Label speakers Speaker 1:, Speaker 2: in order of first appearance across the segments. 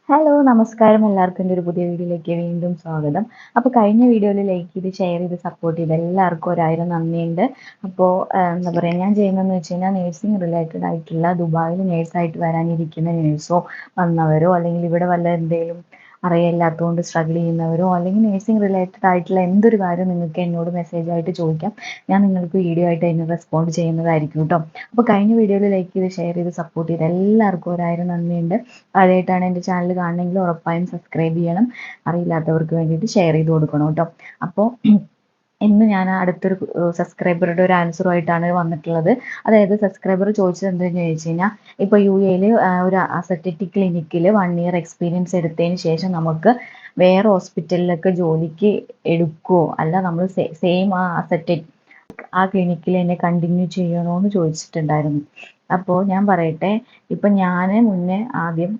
Speaker 1: Hello നമസ്കാരം എല്ലാവർക്കും എൻ്റെ ഒരു പുതിയ വീഡിയോയിലേക്ക് വീണ്ടും സ്വാഗതം. അപ്പോൾ കഴിഞ്ഞ വീഡിയോയിൽ ലൈക്ക് ചെയ്ത് ഷെയർ ചെയ്ത് സപ്പോർട്ട് ചെയ്ത് എല്ലാവർക്കും ഒരായിരം നന്ദിയുണ്ട്. അപ്പോൾ എന്താ പറയുക, ഞാൻ ചെയ്യുന്നതെന്ന് വെച്ച് കഴിഞ്ഞാൽ നേഴ്സിംഗ് റിലേറ്റഡ് ആയിട്ടുള്ള ദുബായിൽ നേഴ്സായിട്ട് വരാനിരിക്കുന്ന നേഴ്സോ വന്നവരോ അല്ലെങ്കിൽ ഇവിടെ വല്ല എന്തെങ്കിലും അറിയില്ലാത്തതുകൊണ്ട് സ്ട്രഗിൾ ചെയ്യുന്നവരോ അല്ലെങ്കിൽ നേഴ്സിംഗ് റിലേറ്റഡ് ആയിട്ടുള്ള എന്തൊരു കാര്യം നിങ്ങൾക്ക് എന്നോട് മെസ്സേജ് ആയിട്ട് ചോദിക്കാം. ഞാൻ നിങ്ങൾക്ക് വീഡിയോ ആയിട്ട് അതിന് റെസ്പോണ്ട് ചെയ്യുന്നതായിരിക്കും കേട്ടോ. അപ്പോൾ കഴിഞ്ഞ വീഡിയോയിൽ ലൈക്ക് ചെയ്ത് ഷെയർ ചെയ്ത് സപ്പോർട്ട് ചെയ്ത് എല്ലാവർക്കും ഒരായിരം നന്ദിയുണ്ട്. ആദ്യമായിട്ടാണ് എൻ്റെ ചാനൽ കാണണമെങ്കിൽ ഉറപ്പായും സബ്സ്ക്രൈബ് ചെയ്യണം. അറിയില്ലാത്തവർക്ക് വേണ്ടിയിട്ട് ഷെയർ ചെയ്ത് കൊടുക്കണം കേട്ടോ. അപ്പോൾ ഇന്ന് ഞാൻ അടുത്തൊരു സബ്സ്ക്രൈബറുടെ ഒരു ആൻസറുമായിട്ടാണ് വന്നിട്ടുള്ളത്. അതായത് സബ്സ്ക്രൈബർ ചോദിച്ചത് എന്താണെന്ന് ചോദിച്ചു കഴിഞ്ഞാൽ, ഇപ്പോൾ യു എയിൽ ഒരു അസറ്ററ്റിക് ക്ലിനിക്കിൽ 1 ഇയർ എക്സ്പീരിയൻസ് എടുത്തതിന് ശേഷം നമുക്ക് വേറെ ഹോസ്പിറ്റലിലൊക്കെ ജോലിക്ക് എടുക്കുമോ, അല്ല നമ്മൾ സെയിം ആ ക്ലിനിക്കിൽ തന്നെ കണ്ടിന്യൂ ചെയ്യണോ എന്ന് ചോദിച്ചിട്ടുണ്ടായിരുന്നു. അപ്പോൾ ഞാൻ പറയട്ടെ, ഇപ്പം ഞാൻ മുന്നേ ആദ്യം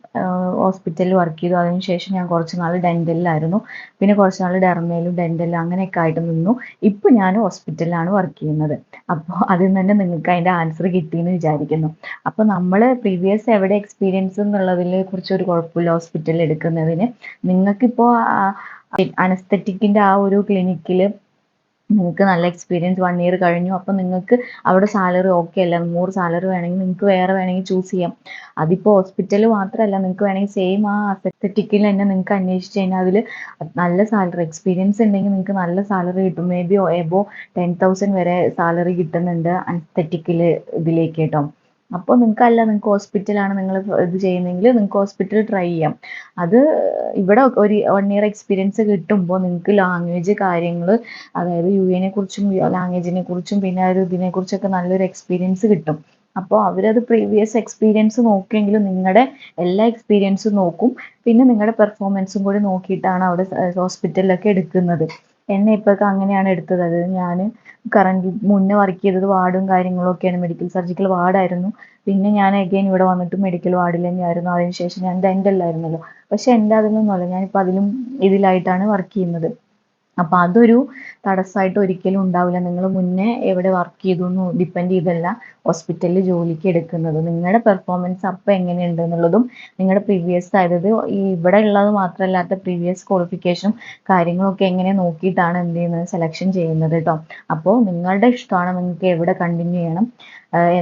Speaker 1: ഹോസ്പിറ്റലിൽ വർക്ക് ചെയ്തു. അതിനുശേഷം ഞാൻ കുറച്ച് നാൾ ഡെൻ്റലിലായിരുന്നു. പിന്നെ കുറച്ച് നാൾ ഡെർമയിലും ഡെൻ്റലും അങ്ങനെയൊക്കെ ആയിട്ട് നിന്നു. ഇപ്പം ഞാൻ ഹോസ്പിറ്റലിലാണ് വർക്ക് ചെയ്യുന്നത്. അപ്പോൾ അതിൽ നിന്ന് തന്നെ നിങ്ങൾക്ക് അതിൻ്റെ ആൻസർ കിട്ടിയെന്ന് വിചാരിക്കുന്നു. അപ്പോൾ നമ്മൾ പ്രീവിയസ് എവിടെ എക്സ്പീരിയൻസ് എന്നുള്ളതിനെ കുറിച്ച് ഒരു കുഴപ്പമില്ല. ഹോസ്പിറ്റലിൽ എടുക്കുന്നതിന് നിങ്ങൾക്കിപ്പോൾ അനസ്തെറ്റിക്കിൻ്റെ ആ ഒരു ക്ലിനിക്കിൽ നിങ്ങൾക്ക് നല്ല എക്സ്പീരിയൻസ് 1 ഇയർ കഴിഞ്ഞു. അപ്പോൾ നിങ്ങൾക്ക് അവിടെ സാലറി ഓക്കെ അല്ല, 100 സാലറി വേണമെങ്കിൽ നിങ്ങൾക്ക് വേറെ വേണമെങ്കിൽ ചൂസ് ചെയ്യാം. അതിപ്പോൾ ഹോസ്പിറ്റലിൽ മാത്രമല്ല, നിങ്ങൾക്ക് വേണമെങ്കിൽ സെയിം ആ അസെപ്റ്ററ്റിക്കിൽ തന്നെ നിങ്ങൾക്ക് അന്വേഷിച്ച് കഴിഞ്ഞാൽ അതിൽ നല്ല സാലറി എക്സ്പീരിയൻസ് ഉണ്ടെങ്കിൽ നിങ്ങൾക്ക് നല്ല സാലറി കിട്ടും. മേ ബി എബോ 10,000 വരെ സാലറി കിട്ടുന്നുണ്ട് അനസ്തെറ്റിക്കിൽ ഇതിലേക്ക് കേട്ടോ. അപ്പോൾ നിങ്ങൾക്ക് ഹോസ്പിറ്റലാണ് നിങ്ങൾ ഇത് ചെയ്യുന്നതെങ്കിൽ നിങ്ങൾക്ക് ഹോസ്പിറ്റൽ ട്രൈ ചെയ്യാം. അത് ഇവിടെ ഒരു 1 ഇയർ എക്സ്പീരിയൻസ് കിട്ടുമ്പോൾ നിങ്ങൾക്ക് ലാംഗ്വേജ് കാര്യങ്ങൾ, അതായത് യു എനെ കുറിച്ചും ലാംഗ്വേജിനെ കുറിച്ചും പിന്നെ ഒരു ഇതിനെക്കുറിച്ചൊക്കെ നല്ലൊരു എക്സ്പീരിയൻസ് കിട്ടും. അപ്പോൾ അവരത് പ്രീവിയസ് എക്സ്പീരിയൻസ് നോക്കിയെങ്കിലും നിങ്ങളുടെ എല്ലാ എക്സ്പീരിയൻസും നോക്കും. പിന്നെ നിങ്ങളുടെ പെർഫോമൻസും കൂടി നോക്കിയിട്ടാണ് അവിടെ ഹോസ്പിറ്റലിലൊക്കെ എടുക്കുന്നത്. എന്നെ ഇപ്പോഴൊക്കെ അങ്ങനെയാണ് എടുത്തത്. അത് ഞാൻ കറന്റ് മുന്നേ വർക്ക് ചെയ്തത് വാർഡും കാര്യങ്ങളൊക്കെയാണ്, മെഡിക്കൽ സർജിക്കൽ വാർഡായിരുന്നു. പിന്നെ ഞാൻ അഗൈൻ ഇവിടെ വന്നിട്ട് മെഡിക്കൽ വാർഡിൽ തന്നെയായിരുന്നു. അതിനുശേഷം ഞാൻ ഡെൻ്റലിലായിരുന്നല്ലോ. പക്ഷെ എൻ്റെ അതിലൊന്നുമല്ല, ഞാനിപ്പോൾ അതിലും ഇതിലായിട്ടാണ് വർക്ക് ചെയ്യുന്നത്. അപ്പോൾ അതൊരു തടസ്സമായിട്ട് ഒരിക്കലും ഉണ്ടാവില്ല. നിങ്ങൾ മുന്നേ എവിടെ വർക്ക് ചെയ്തു എന്ന് ഡിപ്പെൻഡ് ചെയ്തല്ല ഹോസ്പിറ്റലിൽ ജോലിക്ക് എടുക്കുന്നത്. നിങ്ങളുടെ പെർഫോമൻസ് അപ്പോൾ എങ്ങനെയുണ്ട് എന്നുള്ളതും നിങ്ങളുടെ പ്രീവിയസ്, അതായത് ഈ ഇവിടെ ഉള്ളത് മാത്രമല്ലാത്ത പ്രീവിയസ് ക്വാളിഫിക്കേഷനും കാര്യങ്ങളൊക്കെ എങ്ങനെ നോക്കിയിട്ടാണ് എന്ത് ചെയ്യുന്നത്, സെലക്ഷൻ ചെയ്യുന്നത് കേട്ടോ. അപ്പോൾ നിങ്ങളുടെ ഇഷ്ടമാണ്, നിങ്ങൾക്ക് എവിടെ കണ്ടിന്യൂ ചെയ്യണം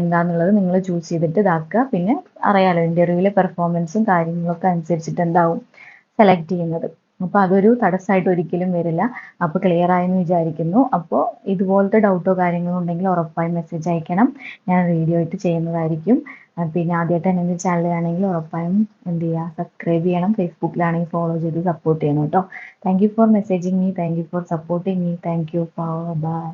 Speaker 1: എന്താണെന്നുള്ളത് നിങ്ങൾ ചൂസ് ചെയ്തിട്ട് ഇതാക്കുക. പിന്നെ അറിയാലോ, ഇൻ്റർവ്യൂവിലെ പെർഫോമൻസും കാര്യങ്ങളൊക്കെ അനുസരിച്ചിട്ട് എന്താവും സെലക്ട് ചെയ്യുന്നത്. അപ്പോൾ അതൊരു തടസ്സമായിട്ട് ഒരിക്കലും വരില്ല. അപ്പോൾ ക്ലിയർ ആയെന്ന് വിചാരിക്കുന്നു. അപ്പോൾ ഇതുപോലത്തെ ഡൗട്ടോ കാര്യങ്ങളോ ഉണ്ടെങ്കിൽ ഉറപ്പായും മെസ്സേജ് അയക്കണം. ഞാൻ വീഡിയോ ആയിട്ട് ചെയ്യുന്നതായിരിക്കും. പിന്നെ ആദ്യമായിട്ട് എൻ്റെ ചാനൽ ആണെങ്കിൽ ഉറപ്പായും എന്ത് ചെയ്യുക, സബ്സ്ക്രൈബ് ചെയ്യണം. ഫേസ്ബുക്കിലാണെങ്കിൽ ഫോളോ ചെയ്ത് സപ്പോർട്ട് ചെയ്യണം കേട്ടോ. Thank you for messaging me, thank you for supporting me, thank you for by.